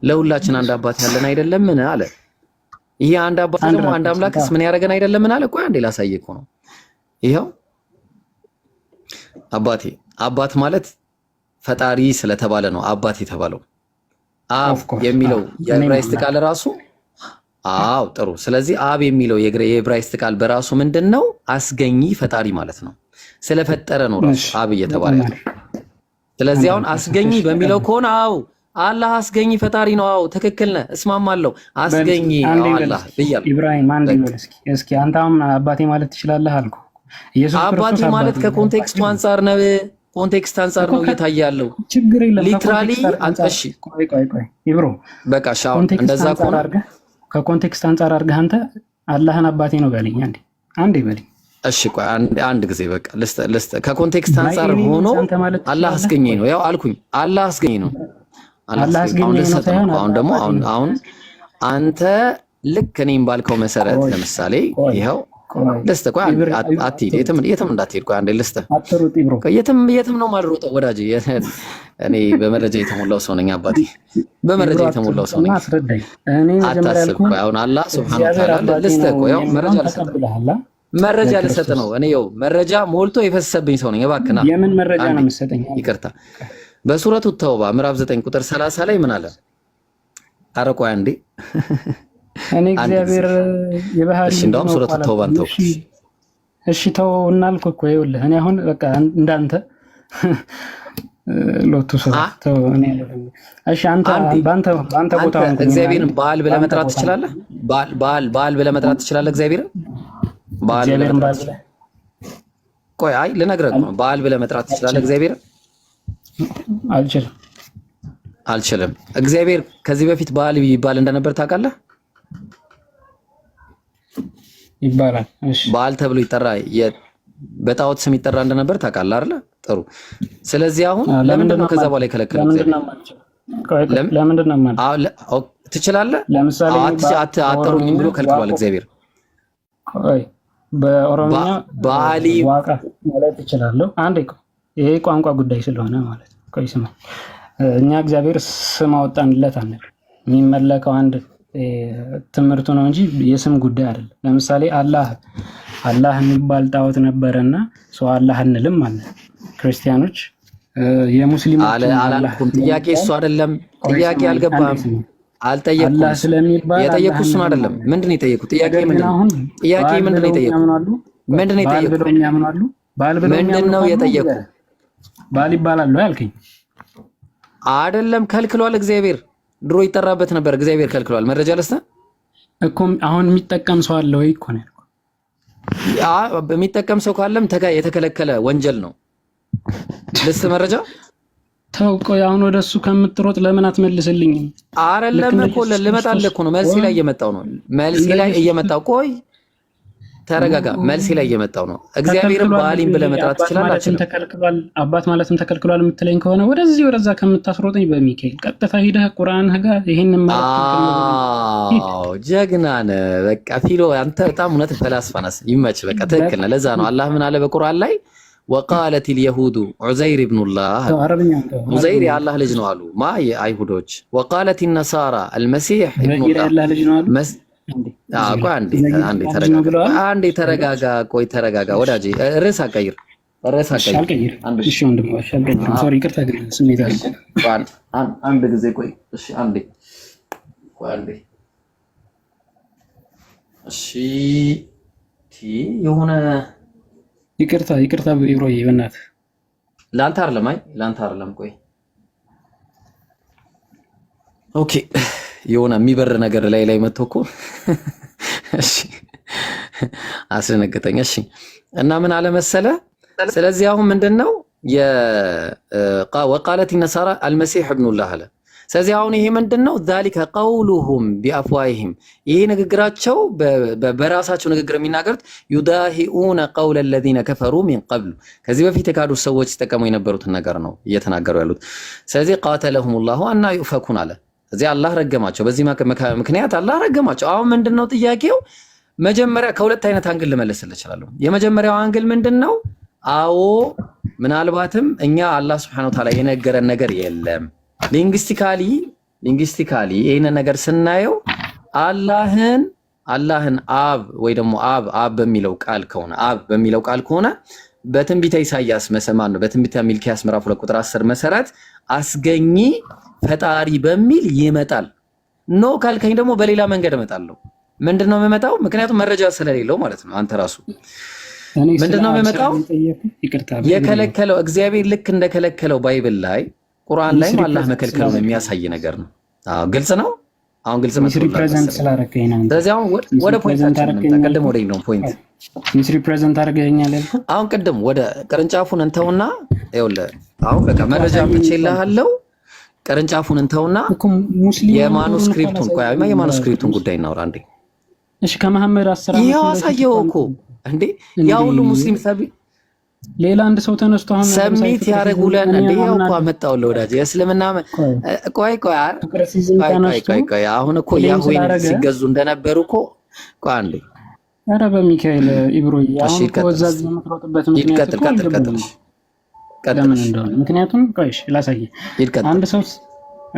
ለሁላችን አንድ አባት ያለን አይደለምን አለ። ይሄ አንድ አባት ደግሞ አንድ አምላክስ ምን ያደርገን አይደለምን አለ። ቆይ አንዴ ላሳየህ እኮ ነው። ይሄው አባት ማለት ፈጣሪ ስለተባለ ነው አባት የተባለው። አብ የሚለው የዕብራይስጥ ቃል ራሱ ጥሩ። ስለዚህ አብ የሚለው የዕብራይስጥ ቃል በራሱ ምንድነው? አስገኚ ፈጣሪ ማለት ነው። ስለፈጠረ ነው ራሱ አብ እየተባለ ያለው። ስለዚህ አሁን አስገኚ በሚለው ከሆነ አላህ አስገኚ ፈጣሪ ነው። ትክክል ነህ፣ እስማማለሁ። አስገኚ አላህ ብያለሁ። ኢብራሂም አንዴ በል እስኪ አንተ አሁን አባቴ ማለት ትችላለህ አልኩ። ኢየሱስ ክርስቶስ አባቴ ማለት ከኮንቴክስቱ አንፃር ነው። ኮንቴክስት አንፃር ነው እየታየ ያለው። ችግር የለም። ሊትራሊ እሺ ቆይ ኢብሮ በቃ ሻውን እንደዛ ከሆነ ከኮንቴክስት አንፃር አድርገህ አንተ አላህን አባቴ ነው በለኝ። አንዴ በለኝ። እሺ ቆይ አንድ ጊዜ በቃ ልስጥ ከኮንቴክስት አንፃር ሆኖ አላህ አስገኘ ነው። ያው አልኩኝ አላህ አስገኘ ነው። አላህ አስገኘ ነው ሳይሆን አሁን ደግሞ አሁን አንተ ልክ እኔም ባልከው መሰረት ለምሳሌ ይሄው ልስጥህ። ቆይ አትሂድ፣ የትም እንዳትሄድ። ቆይ አንዴ ልስጥህ። አትሩጥ ብሮ። የትም ነው የማልሮጠው ወዳጄ። እኔ በመረጃ የተሞላው ሰው ነኝ አባቴ፣ በመረጃ የተሞላው ሰው ነኝ። አስረዳኝ። እኔ መጀመሪያ አታስብ። ቆይ አሁን አላህ ሱብሃነሁ ወተዓላ ልስጥህ። ቆይ ያው መረጃ ልሰጥህ ነው። እኔ ያው መረጃ ሞልቶ የፈሰሰብኝ ሰው ነኝ። እባክህ ና። የምን መረጃ ነው የምትሰጠኝ? ይቅርታ። በሱረቱ ተውባ ምዕራፍ 9 ቁጥር 30 ላይ ምን አለ? ኧረ ቆይ አንዴ እኔ እግዚአብሔር የባህሪ እሺ፣ እንደውም ሱረቱ ተውባን ተው። እሺ ተው እናልኩ እኮ ይኸውልህ፣ እኔ አሁን በቃ እንዳንተ ሎቱ ተው። እኔ እሺ፣ አንተ ባንተ ቦታ እግዚአብሔርን በዓል ብለህ መጥራት ትችላለህ? በዓል ብለህ መጥራት ትችላለህ? እግዚአብሔርን በዓል ብለህ መጥራት ትችላለህ? ቆይ አይ ልነግርህ ነው። በዓል ብለህ መጥራት ትችላለህ? እግዚአብሔርን አልችልም። እግዚአብሔር ከዚህ በፊት በዓል ይባል እንደነበር ታውቃለህ? ይባላል። እሺ በዓል ተብሎ ይጠራ፣ በጣዖት ስም ይጠራ እንደነበር ታውቃለህ አይደል? ጥሩ። ስለዚህ አሁን ለምንድን ነው ከዛ በኋላ የከለከለው? ለምንድን ነው ማለት ትችላለህ? ለምሳሌ አትጠሩኝም ብሎ ከልክሏል እግዚአብሔር። ቆይ በኦሮምኛ በዓሊ ዋቃ ማለት እችላለሁ። አንዴ ይሄ ቋንቋ ጉዳይ ስለሆነ ማለት ነው። ቆይ ስማ፣ እኛ እግዚአብሔር ስም አወጣንለት አንል። የሚመለከው አንድ ትምህርቱ ነው እንጂ የስም ጉዳይ አይደለም። ለምሳሌ አላህ የሚባል ጣዖት ነበረና ሰው አላህ እንልም ማለት ክርስቲያኖች የሙስሊሞች አላልኩም። ጥያቄ እሱ አይደለም። ጥያቄ አልገባም። አልጠየኩም። የጠየኩት እሱን አይደለም። ምንድን ነው የጠየኩት? ጥያቄ ምንድን ነው? ጥያቄ ምንድን ነው የጠየኩት? ምንድን ነው የጠየኩት? ምንድን ነው የጠየኩት? ባል ይባላል ነው ያልከኝ አይደለም። ከልክሏል እግዚአብሔር። ድሮ ይጠራበት ነበር፣ እግዚአብሔር ከልክሏል። መረጃ ልስጥህ እኮ። አሁን የሚጠቀም ሰው አለ ወይ እኮ ነው። የሚጠቀም ሰው ካለም የተከለከለ ወንጀል ነው። ልስጥህ መረጃ። ተው ቆይ፣ አሁን ወደሱ ከምትሮጥ ለምን አትመልስልኝም? አይደለም እኮ ልመጣልህ እኮ ነው። መልሲ ላይ እየመጣው ነው። መልሲ ላይ እየመጣው። ቆይ ተረጋጋ። መልሲ ላይ እየመጣው ነው። እግዚአብሔርን በዓሊም ብለህ መጥራት ትችላለህ። ተከልክሏል። አባት ማለትም ተከልክሏል የምትለኝ ከሆነ ወደዚህ ወደዛ ከምታስሮጠኝ በሚካኤል ቀጥታ ሂደህ ቁርአንህ ጋር ይሄንን ማለት ጀግና ነህ። በቃ ፊሎ አንተ በጣም እውነት ፈላስፋ ነህ። ይመች። በቃ ትክክል ነህ። ለዛ ነው አላህ ምን አለ በቁርአን ላይ ወቃለት اليهود عزير ابن الله عزير የአላህ ልጅ ነው አሉ። አይሁዶች ወቃለት النصارى المسيح ابن الله አንዴ ተረጋጋ። ቆይ ተረጋጋ ወዳጄ። ርዕስ አቀይር። አንድ ጊዜ ቆይ። እሺ አንዴ እሺ የሆነ ይቅርታ ብሮዬ በእናትህ ላንተ አይደለም። ላንተ አይደለም። ቆይ ኦኬ። የሆነ የሚበር ነገር ላይ መጥቶ እኮ እሺ አስደነገጠኝ። እሺ እና ምን አለ መሰለህ፣ ስለዚህ አሁን ምንድነው ወቃለት النصارى المسيح ابن الله አለ። ስለዚህ አሁን ይሄ ምንድነው ذلك قولهم بافواههم፣ ይሄ ንግግራቸው በራሳቸው ንግግር የሚናገሩት يداهئون قول الذين كفروا من قبل፣ ከዚህ በፊት የካዱ ሰዎች ሲጠቀሙ የነበሩትን ነገር ነው እየተናገሩ ያሉት። ስለዚህ قاتلهم الله أن يؤفكون አለ። እዚህ አላህ ረገማቸው። በዚህ ምክንያት አላህ ረገማቸው። አሁን ምንድነው ጥያቄው? መጀመሪያ ከሁለት አይነት አንግል ልመልስልህ እችላለሁ። የመጀመሪያው አንግል ምንድነው? አዎ ምናልባትም እኛ አላህ Subhanahu Wa Ta'ala የነገረን ነገር የለም። ሊንግስቲካሊ ይሄንን ነገር ስናየው አላህን አብ ወይ ደግሞ አብ በሚለው ቃል ከሆነ በትንቢተ ኢሳይያስ መሰማን ነው። በትንቢተ ሚልኪያስ ምዕራፍ 2 ቁጥር 10 መሰረት አስገኚ ፈጣሪ በሚል ይመጣል። ኖ ካልከኝ ደግሞ በሌላ መንገድ እመጣለሁ። ምንድነው የምመጣው? ምክንያቱም መረጃ ስለሌለው ማለት ነው። አንተ ራሱ ምንድነው የምመጣው? የከለከለው እግዚአብሔር ልክ እንደከለከለው ባይብል ላይ ቁርአን ላይ አላህ መከልከሉን የሚያሳይ ነገር ነው። አዎ ግልጽ ነው። አሁን ግልጽ መስሎኝ ስለዚህ አሁን ወደ ፖይንታችን ተቀደም ወደ ነው ፖይንት ሚስ ሪፕሬዘንት አድርገኛል ያልኩ። አሁን ቅድም ወደ ቅርንጫፉን እንተውና ይኸውልህ አሁን በቃ መረጃ ብቻለሁ። ቅርንጫፉን እንተውና የማኑስክሪፕቱን የማኑስክሪፕቱን ጉዳይ እናውራ እንዴ። እሺ ከመሐመድ 10 ዓመት ይሄው አሳየው እኮ እንዴ ያ ሁሉ ሙስሊም ሌላ አንድ ሰው ተነስቶ አሁን ሰሚት ያረጉለን እንዴ? ያው እኮ አመጣው ለወዳጅ የእስልምና ቆይ አሁን እኮ ያህዌን ሲገዙ እንደነበሩ እኮ ቆይ አንዴ ኧረ በሚካኤል ኢብሮዬ እሺ አሁን እኮ ይቀጥል እዛ እስቲ የምትሮጥበት ሂድ ምክንያት ቀጥል እኮ ቀጥል ቀጥል አልገባኝም እሺ ቀጥል ለምን እሺ እንደሆነ። ምክንያቱም ቆይ እሺ ላሳየህ። ሂድ ቀጥል አንድ ሰው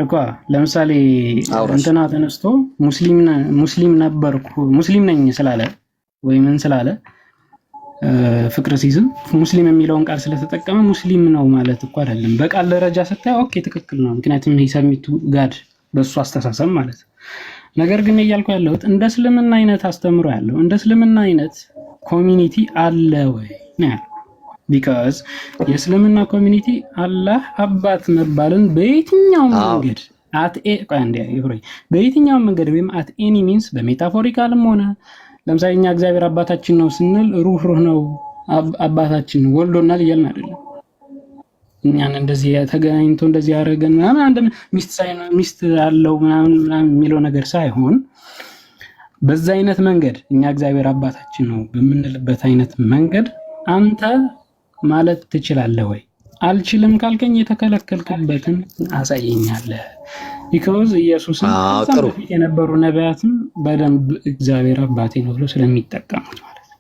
እኮ ለምሳሌ አውራሽ እንትና ተነስቶ ሙስሊም ነበርኩ ሙስሊም ነኝ ስላለ ወይ ምን ስላለ ፍቅር ሲዝም ሙስሊም የሚለውን ቃል ስለተጠቀመ ሙስሊም ነው ማለት እኮ አይደለም። በቃል ደረጃ ስታይ ኦኬ ትክክል ነው፣ ምክንያቱም ይሄ ሰሚቱ ጋድ በሱ አስተሳሰብ ማለት። ነገር ግን እያልኩ ያለሁት እንደ እስልምና አይነት አስተምሮ ያለው እንደ እስልምና አይነት ኮሚኒቲ አለ ወይ ነው ያለው። ቢካዝ የእስልምና ኮሚኒቲ አላህ አባት መባልን በየትኛውም መንገድ በየትኛውም መንገድ ወይም አት ኤኒ ሚንስ በሜታፎሪካልም ሆነ ለምሳሌ እኛ እግዚአብሔር አባታችን ነው ስንል ሩህ ነው አባታችን ወልዶናል እያልን አይደለም። እኛን እንደዚህ ተገናኝቶ እንደዚህ ያደረገን ምናምን አንድ ሚስት አለው ምናምን የሚለው ነገር ሳይሆን በዛ አይነት መንገድ እኛ እግዚአብሔር አባታችን ነው በምንልበት አይነት መንገድ አንተ ማለት ትችላለህ ወይ? አልችልም ካልከኝ የተከለከልክበትን አሳየኛለህ። ቢኮዝ ኢየሱስን ከዛም በፊት የነበሩ ነቢያትም በደንብ እግዚአብሔር አባቴ ነው ብሎ ስለሚጠቀሙት ማለት ነው።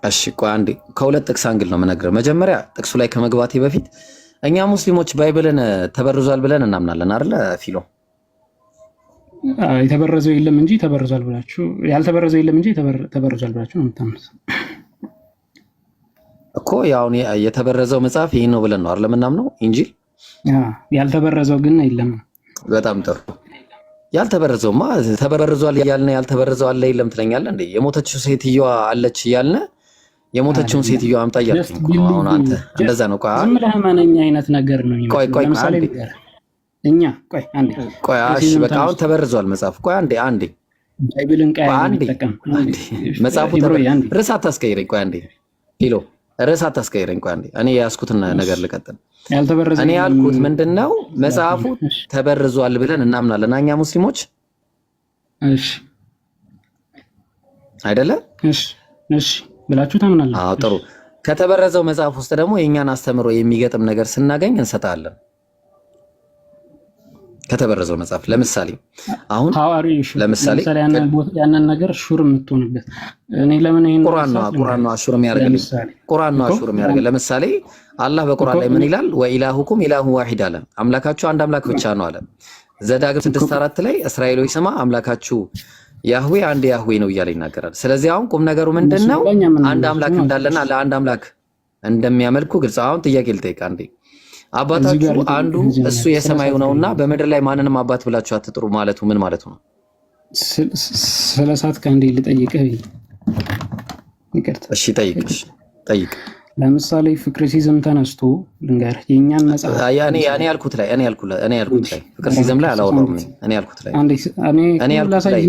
እሺ ቆይ አንዴ ከሁለት ጥቅስ አንግል ነው የምነግርህ። መጀመሪያ ጥቅሱ ላይ ከመግባቴ በፊት እኛ ሙስሊሞች ባይብልን ተበርዟል ብለን እናምናለን አይደለ ፊሎ? የተበረዘው የለም እንጂ ተበርዟል ብላችሁ ያልተበረዘው የለም እንጂ ተበርዟል ብላችሁ ነው የምታምኑት እኮ። ያው የተበረዘው መጽሐፍ ይሄን ነው ብለን ነው አይደል የምናምነው ኢንጂል። ያልተበረዘው ግን የለም። በጣም ጥሩ። ያልተበረዘውማ ተበርዟል እያልን ያልተበረዘው አለ የለም ትለኛለህ እንዴ? የሞተችው ሴትዮዋ አለች እያልን የሞተችውን ሴትዮዋ አምጣ እያልከኝ እኮ ነው። አሁን አንተ እንደዛ ነው። ቆይ ዝም ብለህ ማነኛ አይነት ነገር ነው የሚመስለው። ለምሳሌ እኛ አንዴ እሺ በቃ አሁን ተበርዟል መጽሐፍ። ቆይ አንዴ ባይብልን ተጠቀም መጽሐፉ ርዕስ አታስቀይረኝ። ቆይ አንዴ ኪሎ ርዕስ አታስቀይረኝ። ቆይ አንዴ እኔ የያዝኩትን ነገር ልቀጥል። እኔ ያልኩት ምንድነው መጽሐፉ ተበርዟል ብለን እናምናለን እኛ ሙስሊሞች። እሺ አይደለ? እሺ ብላችሁ ታምናላችሁ። አዎ ጥሩ። ከተበረዘው መጽሐፍ ውስጥ ደግሞ የኛን አስተምሮ የሚገጥም ነገር ስናገኝ እንሰጣለን። ከተበረዘው መጽሐፍ ለምሳሌ አሁን ለምሳሌ ያንን ነገር ሹር የምትሆንበት እኔ ለምን ይሄን ቁርአን ነው ሹር የሚያደርግልኝ። ቁርአን ነው ሹር የሚያደርግ። ለምሳሌ አላህ በቁርአን ላይ ምን ይላል? ወኢላሁኩም ኢላሁ ዋሂድ አለ። አምላካችሁ አንድ አምላክ ብቻ ነው አለ። ዘዳግም 6:4 ላይ እስራኤሎች ስማ አምላካችሁ ያህዌ አንድ ያህዌ ነው እያለ ይናገራል። ስለዚህ አሁን ቁም ነገሩ ምንድነው? አንድ አምላክ እንዳለና ለአንድ አምላክ እንደሚያመልኩ ግልጽ። አሁን ጥያቄ ልጠይቅ አንዴ። አባታችሁ አንዱ እሱ የሰማዩ ነውና በምድር ላይ ማንንም አባት ብላችሁ አትጥሩ ማለቱ ምን ማለቱ ነው? ስለሳት ከአንዴ ልጠይቅህ። ይቅርታ እሺ ጠይቅ። ለምሳሌ ፍቅርሲዝም ተነስቶ ልንገርህ የኛን መጽሐፍ እኔ ያልኩት ላይ ፍቅርሲዝም ላይ አላወራሁም። እኔ ያልኩት ላይ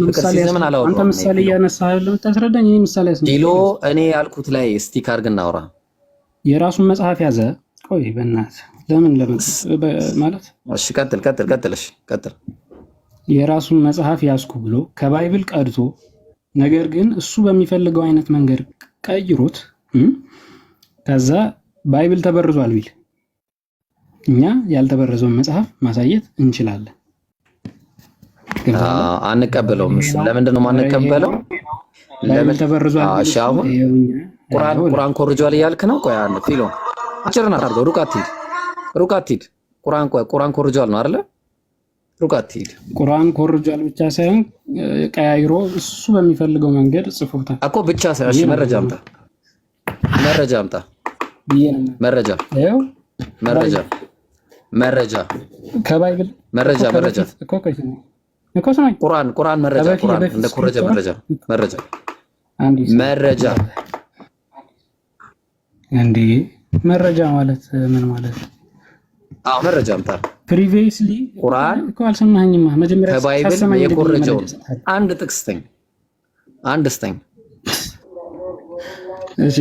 ፍቅርሲዝምን አላወራሁም። አንተ ምሳሌ እያነሳህ ለምታስረዳኝ እኔ ምሳሌ ዲሎ እኔ ያልኩት ላይ እስቲ ካርግ እናውራ። የራሱን መጽሐፍ ያዘ። ቆይ በእናትህ ለምን ማለት እሺ ቀጥል። እሺ ቀጥል። የራሱን መጽሐፍ ያዝኩ ብሎ ከባይብል ቀድቶ ነገር ግን እሱ በሚፈልገው አይነት መንገድ ቀይሮት ከዛ ባይብል ተበርዟል ቢል እኛ ያልተበረዘውን መጽሐፍ ማሳየት እንችላለን። አንቀበለውም። ለምንድን ነው የማንቀበለው? ባይብል ተበርዟል። እሺ አሁን ቁርአን ኮርጇል እያልክ ነው? ቆይ አንድ ፊሎ አጭርና አድርገው። ሩቅ አትሂድ። ቁርአን ኮርጇል ነው አይደለ? ሩቅ አትሂድ። ቁርአን ኮርጇል ብቻ ሳይሆን ቀያይሮ እሱ በሚፈልገው መንገድ ጽፎታል እኮ ብቻ ሳይሆን። እሺ መረጃ አምጣ። መረጃ ከባይብል መረጃ ቁርአን መረጃ እንደ ኮረጀ መረጃ እንዴ መረጃ ማለት ምን ማለት ነው? አዎ መረጃ አምጣ። ፕሪቪየስሊ ቁርአን እኮ አልሰማኸኝማ። መጀመሪያ ከባይብል የኮረጀውን አንድ ጥቅስ ስጠኝ። እሺ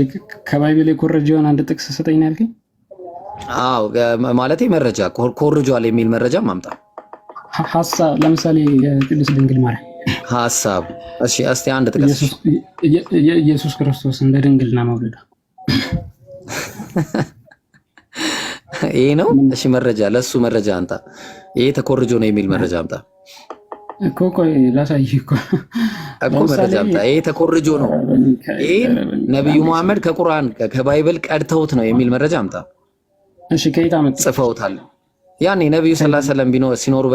ከባይብል የኮረጀውን አንድ ጥቅስ ሰጠኝ ነው ያልከኝ? አዎ ማለቴ መረጃ ኮርጇል የሚል መረጃ ማምጣ። ሐሳብ ለምሳሌ የቅድስት ድንግል ማርያም ሐሳብ። እሺ እስቲ አንድ ጥቅስ። ኢየሱስ ክርስቶስ እንደ ድንግልና መውለድ ይሄ ነው። እሺ መረጃ ለሱ መረጃ አንጣ። ይሄ ተኮርጆ ነው የሚል መረጃ አምጣ። እኮ ቆይ ላሳይህ እኮ መረጃ አምጣ። ይሄ ተኮርጆ ነው። ይሄ ነብዩ መሐመድ ከቁርአን ከባይብል ቀድተውት ነው የሚል መረጃ አምጣ። እሺ ከየት አመጣ? ጽፈውታል። ያኔ ነብዩ ሰለላሁ ዐለይሂ ወሰለም ሲኖሩ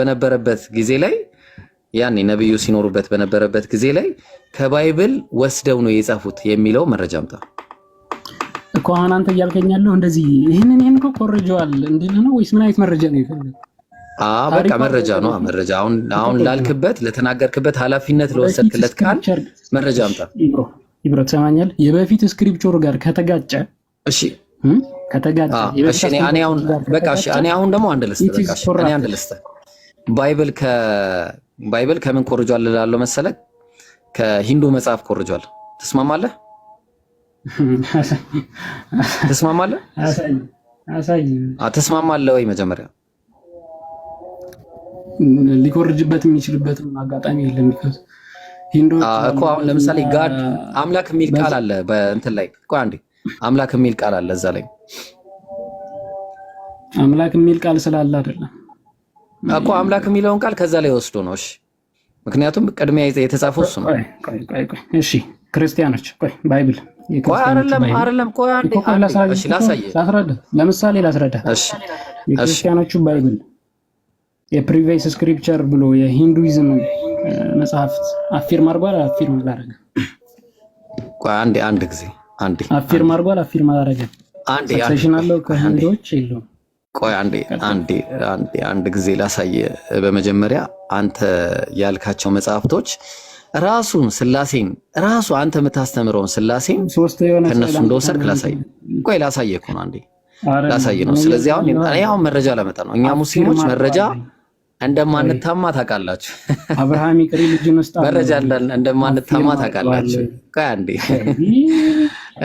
በነበረበት ጊዜ ላይ ከባይብል ወስደው ነው የጻፉት የሚለው መረጃ አምጣ እኮ። አሁን አንተ እያልከኝ ያለው እንደዚህ ይሄን እኮ ኮርጀዋል እንዲል ነው ወይስ ምን አይነት መረጃ ነው የፈለገው? በቃ መረጃ ነው። መረጃ አሁን ላልክበት ለተናገርክበት ኃላፊነት ለወሰድክለት ቃል መረጃ አምጣ። ይብሮ ትሰማኛለህ? የበፊት ስክሪፕቸር ጋር ከተጋጨ እሺ እኔ አሁን ደግሞ አንድ ልስጥ። ባይብል ከምን ኮርጇል እላለሁ መሰለህ? ከሂንዱ መጽሐፍ ኮርጇል። ትስማማለህ? ትስማማለህ ወይ? መጀመሪያ ሊኮርጅበት የሚችልበትም አጋጣሚ የለም። ሂንዶች እኮ አሁን ለምሳሌ ጋድ አምላክ የሚል ቃል አለ በእንትን ላይ። ቆይ አንዴ አምላክ የሚል ቃል አለ እዛ ላይ። አምላክ የሚል ቃል ስላለ አይደለም እኮ አምላክ የሚለውን ቃል ከዛ ላይ ወስዶ ነው። እሺ ምክንያቱም ቅድሚያ የተጻፈው እሱ ነው። እሺ ክርስቲያኖች ባይብል አይደለም ቆይ አንዴ እሺ ለምሳሌ ላስረዳ። እሺ የክርስቲያኖቹ ባይብል የፕሪቪየስ ስክሪፕቸር ብሎ የሂንዱይዝም መጽሐፍት አፊርም አድርጓል አፊርም አላደረገም? ቆይ አንድ ጊዜ አፊርም አድርጓል አፊርም አላደረገም? ሰክሴሽን አለው ከሂንዶች የለውም? ቆይ አንድ ጊዜ ላሳየ። በመጀመሪያ አንተ ያልካቸው መጽሐፍቶች ራሱን ስላሴን አንተ የምታስተምረውን ስላሴን ከነሱ እንደወሰድክ ላሳየ እኮ ነው። ላሳየ ነው። ስለዚህ አሁን መረጃ ላመጣ ነው። እኛ ሙስሊሞች መረጃ እንደማንታማ ታውቃላችሁ። አብርሃም ይቅሪ ልጅን ውስጥ መረጃ እንደማንታማ ታውቃላችሁ። ቆይ አንዴ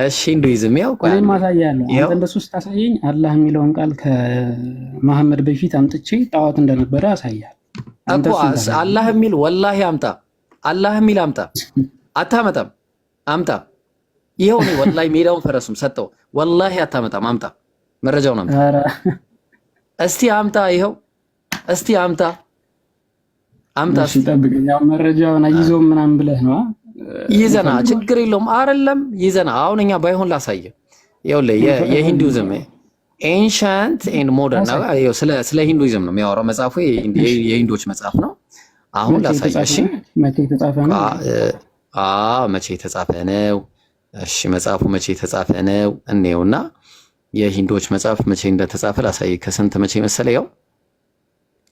እሺ ሂንዱይዝም ቆይ ማሳያለሁ። አንተ እንደሱ ስታሳየኝ አላህ የሚለውን ቃል ከመሐመድ በፊት አምጥቼ ጣዖት እንደነበረ አሳያለሁ እኮ። አላህ የሚል ወላሂ አላህ የሚል አምጣ። አታመጣም? አምጣ። ይኸው ነው ወላሂ ሜዳውን ፈረሱም ሰጠው። ወላሂ አታመጣም? አምጣ። መረጃውን አምጣ እስቲ አምጣ። ይኸው እስቲ አምጣ። እሺ ጠብቀኝ። ያው መረጃውን አይዞም ምናምን ብለህ ነው ይዘና ችግር የለውም አይደለም ይዘና። አሁን እኛ ባይሆን ላሳየ። ይኸውልህ የሂንዱይዝም ኤንሸንት ኤንድ ሞደርን ነው። ስለ ሂንዱይዝም ነው የሚያወራው መጽሐፉ። የሂንዶች መጽሐፍ ነው። አሁን ላሳየ። እሺ መቼ የተጻፈ ነው? መቼ የተጻፈ ነው? እሺ መጽሐፉ መቼ የተጻፈ ነው? እንየውና የሂንዶች መጽሐፍ መቼ እንደተጻፈ ላሳይ። ከስንት መቼ መሰለ? ያው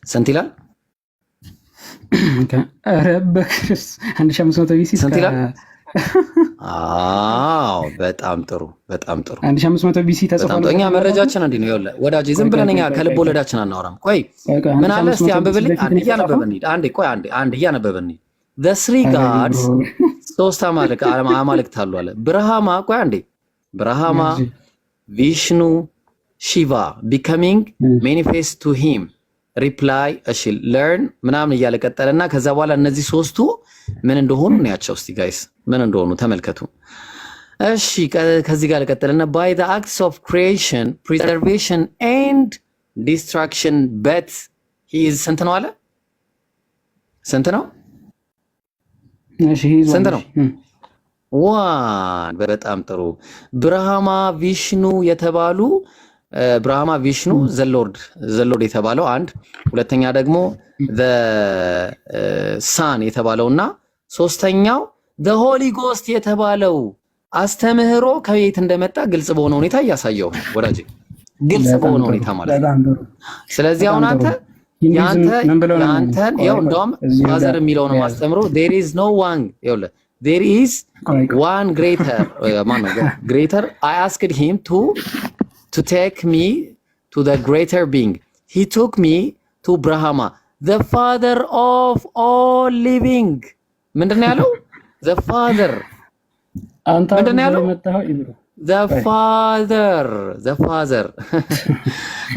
ስንት ይላል? አረበክስ 1500 ቢሲ ስንት ይላል? በጣም ጥሩ 1500 ቢሲ ተጽፏል። እኛ መረጃችን እንዲህ ነው። ይኸውልህ ወዳጄ ዝም ብለን እኛ ከልብ ወለዳችን አናወራም። ቆይ ምን አለ እስቲ አንብብልኝ። እያነበብን እንሂድ። the three gods ሶስት አማልክት አሉ አለ ብርሃማ። ቆይ አንዴ ብርሃማ ቪሽኑ ሺቫ becoming manifest to him reply እሺ learn ምናምን እያለ ቀጠለና ከዛ በኋላ እነዚህ ሶስቱ ምን እንደሆኑ እናያቸው እስቲ ጋይስ፣ ምን እንደሆኑ ተመልከቱ። እሺ ከዚህ ጋር ቀጠለና by the acts of creation preservation and destruction but he is ስንት ነው አለ? ስንት ነው? በጣም ጥሩ። ብርሃማ ቪሽኑ የተባሉ ብርሃማ ቪሽኑ ዘሎርድ የተባለው አንድ፣ ሁለተኛ ደግሞ ሳን የተባለውና ሶስተኛው ሆሊ ጎስት የተባለው አስተምህሮ ከየት እንደመጣ ግልጽ በሆነ ሁኔታ እያሳየው ወዳጅ፣ ግልጽ በሆነ ሁኔታ ማለት ነው። ስለዚህ አሁን አንተን ያው እንደውም ፋዘር የሚለው ነው ማስተምሮ there is no one ይኸውልህ there is one greater I asked him to take me to the greater being. He took me to Brahma, the father of all living. ምንድነው ያለው? the father ምንድነው ያለው? the father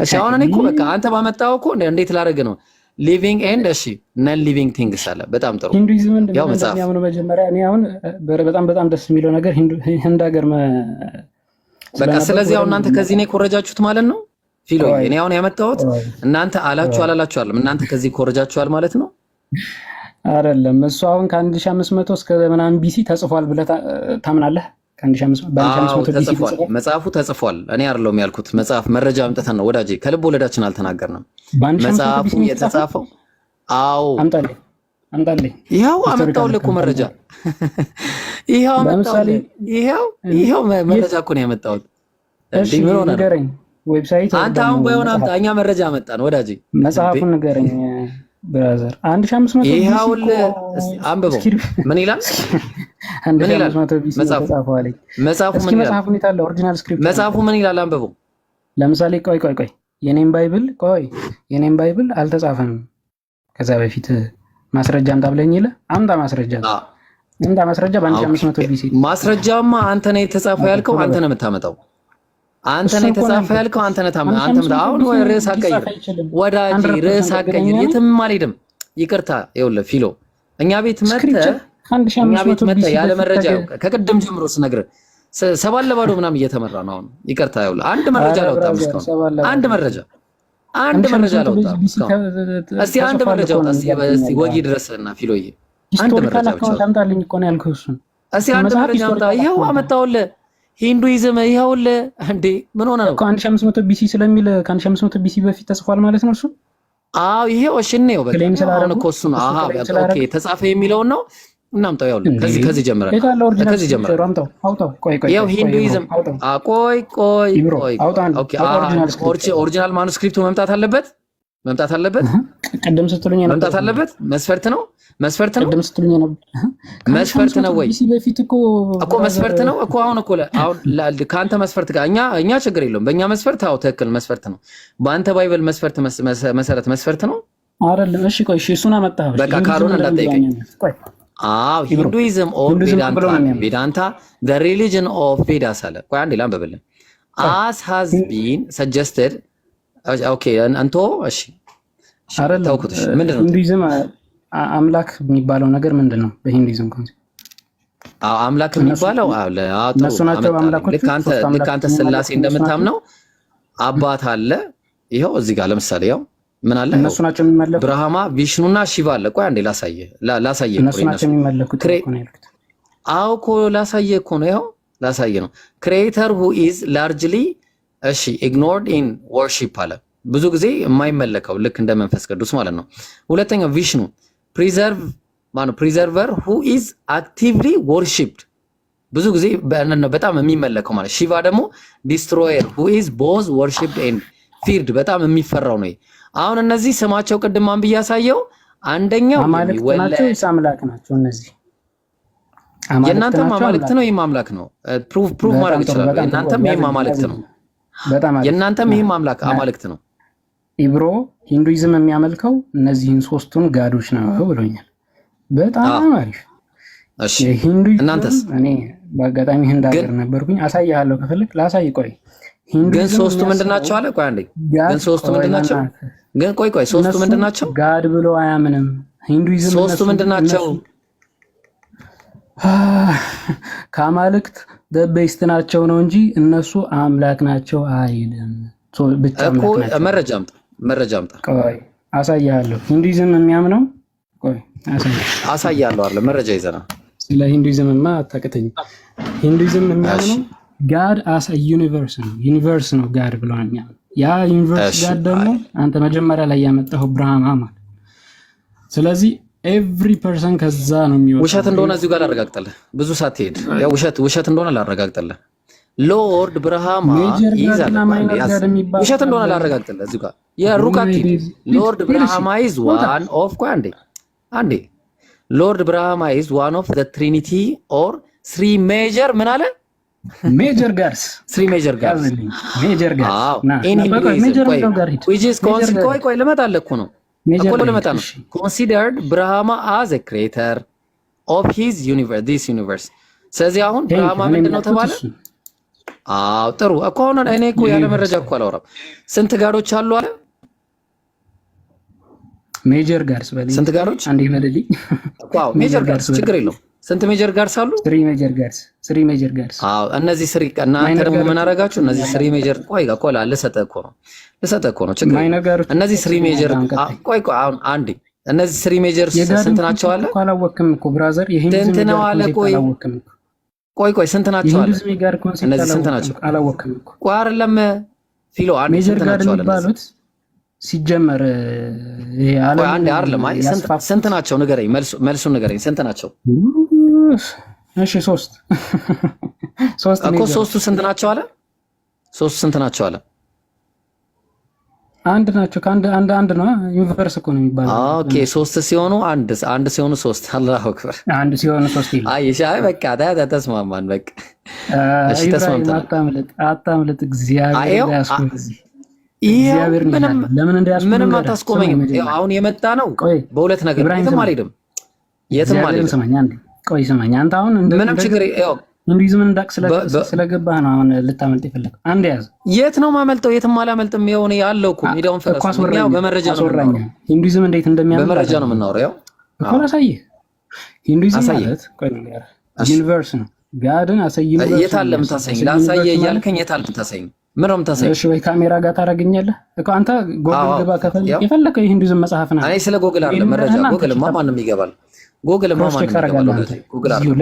እሺ አሁን እኔ እኮ በቃ አንተ ባመጣው እኮ እንዴት ላደርግ ነው? ሊቪንግ ኤንድ እሺ ነን ሊቪንግ ቲንግስ አለ። በጣም ጥሩ። ሂንዱይዝም ያው መጽሐፍ መጀመሪያ እኔ አሁን በጣም ደስ የሚለው ነገር ህንድ ሀገር በቃ ስለዚህ አሁን እናንተ ከዚህ ነው ኮረጃችሁት ማለት ነው። ፊሎ እኔ አሁን ያመጣሁት እናንተ አላችሁ አላላችሁ አይደለም፣ እናንተ ከዚህ ኮረጃችኋል ማለት ነው። አይደለም እሱ አሁን ከ1500 እስከ ምናምን ቢሲ ተጽፏል ብለህ ታምናለህ? በ1500 ቢሲ መጽሐፉ ተጽፏል። እኔ አይደለሁም ያልኩት፣ መጽሐፍ መረጃ አምጥተን ነው ወዳጄ፣ ከልብ ወለዳችን አልተናገርንም። መጽሐፉ የተጻፈው አምጣልኝ። ይኸው አመጣሁልህ እኮ መረጃ። ይኸው አመጣሁልህ። ይኸው መረጃ እኮ ነው ያመጣሁት። እሺ ምን ሆነ? ንገረኝ። ዌብሳይት አንተ አሁን ባይሆን አምጣ። እኛ መረጃ አመጣን ወዳጄ። መጽሐፉን ንገረኝ ብራዘር። 1500 ይኸውልህ አንብበው። ምን ይላል? ምን ይላል መጽሐፉ? ምን ይላል? አንብበው። ለምሳሌ ቆይ የኔም ባይብል አልተጻፈም ከዛ በፊት ማስረጃ አምጣ ብለኝ ይለ አምጣ ማስረጃ በ1500 ቢሲ ማስረጃማ አንተ ነህ የተጻፈው ያልከው አንተ ነህ የምታመጣው። አንተ ነህ የተጻፈው ያልከው አንተ ነህ አንተ አሁን ወይ ርዕስ አቀይር ወዳጅ፣ ርዕስ አቀይር። የትም አልሄድም። ይቅርታ ይኸውልህ ፊሎ፣ እኛ ቤት መጥተህ ያለ መረጃ ከቅድም ጀምሮ ስነግርህ ሰባን ለባዶ ምናምን እየተመራ ነው። አሁን ይቅርታ ይኸውልህ አንድ መረጃ አላወጣም እስካሁን። አንድ መረጃ አላወጣም እስካሁን። እስቲ አንድ መረጃ አውጣ እስቲ ወጊ ድረስና ፊሎዬ አንድ መረጃ ብቻ ታምጣልኝ እኮ ነው ያልኩህ። እሱን እስቲ አንድ መረጃ አውጣ። ይኸው አመጣሁልህ። ሂንዱይዝም ይኸውልህ። እንዴ ምን ሆነ ነው? ከ1500 ቢሲ ስለሚል ከ1500 ቢሲ በፊት ተጽፏል ማለት ነው እሱ። አዎ ይሄው እሺ ነው በቃ አሁን እኮ እሱ ነው። አሃ ኦኬ ተጻፈ የሚለውን ነው እናምጣው። ይኸውልህ ከዚህ ጀምረን ይኸው ሂንዱይዝም ቆይ ኦኬ ኦሪጂናል ማኑስክሪፕቱ መምጣት አለበት ቀደም ስትሉኝ ነው መምጣት አለበት። መስፈርት ነው ቀደም ስትሉኝ ነው መስፈርት ነው ወይ በፊት እኮ መስፈርት ነው እኮ አሁን ከአንተ መስፈርት ጋር እኛ ችግር የለውም። በእኛ መስፈርት ትክክል መስፈርት ነው። በአንተ ባይብል መስፈርት መሰረት መስፈርት ነው አይደለም? እሺ ቆይ እሱን አመጣህ በቃ ካልሆነ እንዳትጠይቀኝ። ሂንዱይዝም ኦር ቬዳንታ the religion of Vedas አለ። ቆይ አንዴ ላንብብልህ። as has been suggested ኦኬ አንቶ እሺ ተውኩት። እሺ ምንድነው ሂንዱይዝም አምላክ የሚባለው ነገር ምንድነው? በሂንዱይዝም ኮንሴፕት አምላክ የሚባለው ልክ አንተ ስላሴ እንደምታምነው አባት አለ። ይኸው እዚህ ጋር ለምሳሌ ያው ምን አለ? እነሱ ናቸው የሚመለኩት ብርሃማ፣ ቪሽኑና ሺቫ አለ። ቆይ አንዴ ላሳየህ እነሱ ናቸው የሚመለኩት እኮ ነው ያልኩት። አዎ እኮ ላሳየህ እኮ ነው። ይኸው ላሳየህ ነው። ክሬተር who is largely እሺ ignored in worship አለ። ብዙ ጊዜ የማይመለከው ልክ እንደ መንፈስ ቅዱስ ማለት ነው። ሁለተኛው ቪሽኑ ፕሪዘርቨር who is actively worshipped ብዙ ጊዜ በጣም የሚመለከው ማለት። ሺቫ ደግሞ ዲስትሮየር who is both worshipped and feared በጣም የሚፈራው ነው። አሁን እነዚህ ስማቸው ቅድም ማን ብያሳየው? አንደኛው የሚወለድ አምላክ ናቸው። እነዚህ የእናንተም አማልክት ነው፣ ይህም አምላክ ነው። ፕሩፍ ማድረግ ይችላል። የእናንተም ይህም አማልክት ነው። የእናንተም ይህም አማልክት ነው። ኢብሮ ሂንዱይዝም የሚያመልከው እነዚህን ሶስቱን ጋዶች ነው ብሎኛል። በጣም አሪፍ። እሺ እናንተስ? እኔ በአጋጣሚ ህንድ ሀገር ነበርኩኝ። አሳያለሁ ከፈለክ ላሳይ። ቆይ ግን ሶስቱ ምንድናቸው አለ? ቆይ አንዴ ግን ሶስቱ ምንድናቸው? ግን ቆይ ሶስቱ ምንድናቸው? ጋድ ብሎ አያምንም ሂንዱይዝም። ሶስቱ ምንድናቸው? ከአማልክት ቤስት ናቸው ነው እንጂ እነሱ አምላክ ናቸው አይልም። ብቻ እኮ መረጃ አምጣ። ቆይ አሳያለሁ። ሂንዱይዝም የሚያምነው ቆይ አሳያለሁ አይደል? መረጃ ይዘና ስለ ሂንዱይዝምማ አታውቅተኝ። ሂንዱይዝም የሚያምነው ጋድ አስ ዩኒቨርስ ነው ጋድ ብሎ ነው የሚያምነው። ያ ዩኒቨርስ ጋድ ደግሞ አንተ መጀመሪያ ላይ ያመጣው ብርሃማ ማለት። ስለዚህ ኤቭሪ ፐርሰን ከዛ ነው የሚወጣው። ውሸት እንደሆነ እዚሁ ጋር ላረጋግጥልህ፣ ብዙ ሳትሄድ ያው ውሸት እንደሆነ ላረጋግጥልህ። ሎርድ ብርሃማ ይዛል ውሸት እንደሆነ ላረጋግጥልህ እዚሁ ጋር የሩቃቲ ሎርድ ብርሃማ ኢዝ ዋን ኦፍ አንዴ ሎርድ ብርሃማ ኢዝ ዋን ኦፍ ዘ ትሪኒቲ ኦር ስሪ ሜጀር ምን አለ? ሜጀር ጋድስ ስሪ ሜጀር ጋድስ ኢን ሂንዱይዝም ቆይ ልመጣልህ እኮ ነው considered Brahma as a creator of this universe። ስለዚህ አሁን ብርሃማ ምንድነው ተባለ? ጥሩ እኮ አሁን እኔ እኮ ያለ መረጃ እኮ አላወራም። ስንት ጋዶች አሉ አለ? ሜጀር ጋድስ በልኝ። ስንት ጋዶች? አንዴ በልልኝ እኮ ሜጀር ጋድስ ችግር የለውም። ስንት ሜጀር ጋድስ አሉ? ስሪ ሜጀር ጋድስ እነዚህ ስሪ እናንተ ደግሞ ምን አደረጋችሁ? እነዚህ ስሪ ሜጀር ልሰጥህ እኮ ነው ችግር። እነዚህ ስሪ ሜጀር አሁን አንዴ እነዚህ ስሪ ሜጀር ስንት ናቸው አለ? አላወቅም እኮ ብራዘር። የሂንዱይዝም ነው አለ። ቆይ ስንት ናቸው አለ? እነዚህ ስንት ናቸው? አላወቅም እኮ። ቆይ አይደለም ፊሎ አንድ ስንት ናቸው አለ? የሚባሉት ሲጀመር ይሄ አለ አንድ አይደለም። አይ ስንት ናቸው ንገረኝ፣ መልሱን ንገረኝ። ስንት ናቸው? እሺ 3 እኮ ሶስቱ ስንት ናቸው አለ? ሶስቱ ስንት ናቸው አለ? አንድ ናቸው። አንድ ነው። ዩኒቨርስ እኮ ነው የሚባለው። ኦኬ 3 ሲሆኑ አንድ ሲሆኑ 3። አላሁ አክበር። አንድ ሲሆኑ 3 ይላል። አይ በቃ ተስማማን። በቃ እሺ ተስማምተናል። አታምልጥ። እግዚአብሔር ያስቆም። እግዚአብሔር ምንም አታስቆመኝም። አሁን የመጣ ነው በሁለት ነገር የትም አልሄድም። ስማኝ አንዴ ቆይ ስማኝ። አንተ አሁን ምንም ችግር ሂንዱይዝም እንዳቅ ስለገባህ ነው አሁን ልታመልጥ የፈለግ። አንድ ያዝ። የት ነው ማመልጠው? የትም አላመልጥም። የሆነ ያለው እኮ ሜዳውን ፈረስ ነው። በመረጃ ነው የምናወራው። ሂንዱይዝም እንዴት እንደሚያመልጥ በመረጃ ነው የምናወራው። ያው እኮ አሳየህ። ሂንዱይዝም ማለት ቆይ ዩኒቨርስ ነው። ጋድን አሳየህ። የት አለ የምታሳየኝ? ላሳየህ እያልከኝ የት አለ የምታሳየኝ? ምን ነው የምታሳየኝ? እሺ ወይ ካሜራ ጋር ታረጋኛለህ እኮ አንተ ጎግል ግባ ከፈለክ የፈለከው የሂንዱይዝም መጽሐፍ ነው። እኔ ስለ ጎግል አይደለም መረጃ። ጎግል ማንም ይገባል። ጎግል ማማን ይገባል።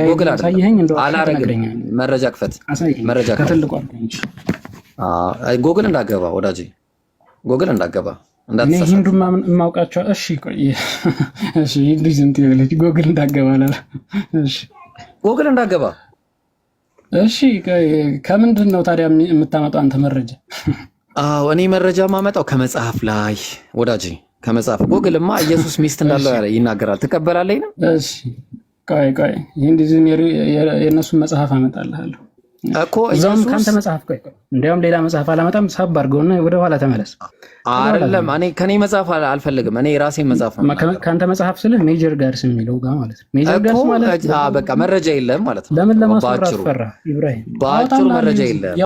ጎግል አሳየኸኝ እንደው አላረግም። መረጃ ክፈት። መረጃ ክፈት። ጎግል እንዳገባ ወዳጄ፣ ጎግል እንዳገባ እኔ ሂንዱማ የማውቃቸው። እሺ ቆይ እሺ ሂንዱይዝም ትይለች ጎግል እንዳገባ አለ። እሺ ጎግል እንዳገባ። እሺ ከምንድን ነው ታዲያ የምታመጣው አንተ መረጃ? እኔ መረጃ የማመጣው ከመጽሐፍ ላይ ወዳጄ፣ ከመጽሐፍ። ጎግልማ ኢየሱስ ሚስት እንዳለው ይናገራል። ትቀበላለህ ነው? እሺ ቆይ ሂንዱይዝም የእነሱን መጽሐፍ አመጣልሃለሁ እኮ እዛም ካንተ መጽሐፍ። ቆይ እንዲያውም ሌላ መጽሐፍ አላመጣም። ሳብ አድርገውና ወደ ኋላ ተመለስ። አይደለም እኔ ከኔ መጽሐፍ አልፈልግም። እኔ ራሴን መጽሐፍ ነው። ካንተ መጽሐፍ ስለ ሜጀር ጋርስ የሚለው ጋር ማለት ነው። ሜጀር ጋርስ ማለት በቃ መረጃ የለም ማለት ነው። ለምን ለማስወራት ፈራ ኢብራሂም? ባጭሩ መረጃ የለም።